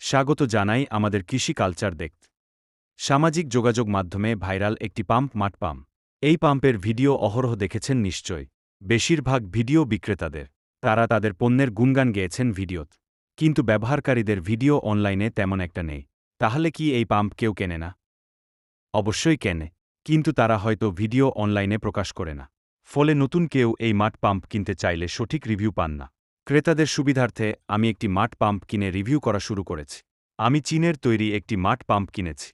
স্বাগত জানাই আমাদের কৃষি কালচার দেখতে। সামাজিক যোগাযোগ মাধ্যমে ভাইরাল একটি পাম্প মাঠ পাম্প। এই পাম্পের ভিডিও অহরহ দেখেছেন নিশ্চয়। বেশিরভাগ ভিডিও বিক্রেতাদের। তারা তাদের পণ্যের গুণগান গেয়েছেন ভিডিওতে। কিন্তু ব্যবহারকারীদের ভিডিও অনলাইনে তেমন একটা নেই। তাহলে কি এই পাম্প কেউ কেনে না? অবশ্যই কেনে, কিন্তু তারা হয়তো ভিডিও অনলাইনে প্রকাশ করে না। ফলে নতুন কেউ এই মাঠ পাম্প কিনতে চাইলে সঠিক রিভিউ পান না। ক্রেতাদের সুবিধার্থে আমি একটি মাঠ পাম্প কিনে রিভিউ করা শুরু করেছি। আমি চীনের তৈরি একটি মাঠ পাম্প কিনেছি।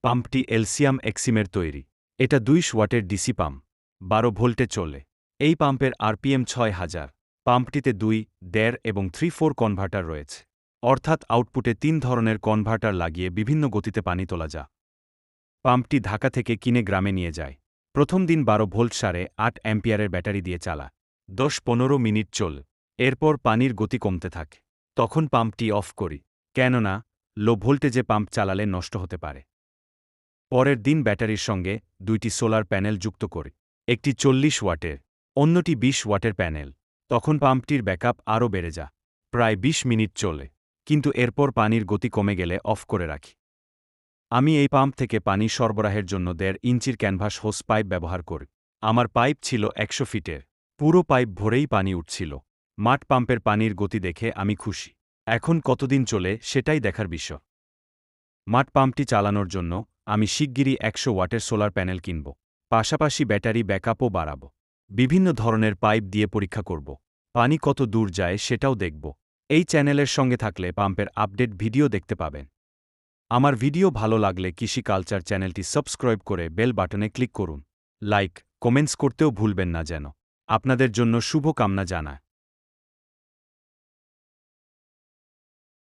পাম্পটি এলসিয়াম এক্সিমের তৈরি। এটা 200 ওয়াটের ডিসি পাম্প, 12 ভোল্টে চলে। এই পাম্পের আরপিএম 6000। পাম্পটিতে 2, 1.5 এবং 3-4 কনভার্টার রয়েছে। অর্থাৎ আউটপুটে 3 ধরনের কনভার্টার লাগিয়ে বিভিন্ন গতিতে পানি তোলা যায়। পাম্পটি ঢাকা থেকে কিনে গ্রামে নিয়ে যায়। প্রথম দিন 12 ভোল্ট 8.5 অ্যাম্পিয়ারের ব্যাটারি দিয়ে চালায়। 10-15 মিনিট চল। এরপর পানির গতি কমতে থাকে। তখন পাম্পটি অফ করি, কেননা লো ভোল্টেজে পাম্প চালালে নষ্ট হতে পারে। পরের দিন ব্যাটারির সঙ্গে 2টি সোলার প্যানেল যুক্ত করি। একটি 40 ওয়াটের, অন্যটি 20 ওয়াটের প্যানেল। তখন পাম্পটির ব্যাকআপ আরও বেড়ে যায়। প্রায় 20 মিনিট চলে, কিন্তু এরপর পানির গতি কমে গেলে অফ করে রাখি। আমি এই পাম্প থেকে পানি সরবরাহের জন্য 1.5 ইঞ্চির ক্যানভাস হোস পাইপ ব্যবহার করি। আমার পাইপ ছিল 100 ফিটের। পুরো পাইপ ভরেই পানি উঠছিল। মাঠ পাম্পের পানির গতি দেখে আমি খুশি। এখন কতদিন চলে সেটাই দেখার বিষয়। মাঠ পাম্পটি চালানোর জন্য আমি শিগগিরই 100 ওয়াটের সোলার প্যানেল কিনব। পাশাপাশি ব্যাটারি ব্যাকআপও বাড়াব। বিভিন্ন ধরনের পাইপ দিয়ে পরীক্ষা করব। পানি কত দূর যায় সেটাও দেখব। এই চ্যানেলের সঙ্গে থাকলে পাম্পের আপডেট ভিডিও দেখতে পাবেন। আমার ভিডিও ভালো লাগলে কৃষি কালচার চ্যানেলটি সাবস্ক্রাইব করে বেল বাটনে ক্লিক করুন। লাইক, কমেন্টস করতেও ভুলবেন না যেন। আপনাদের জন্য শুভ কামনা জানায়।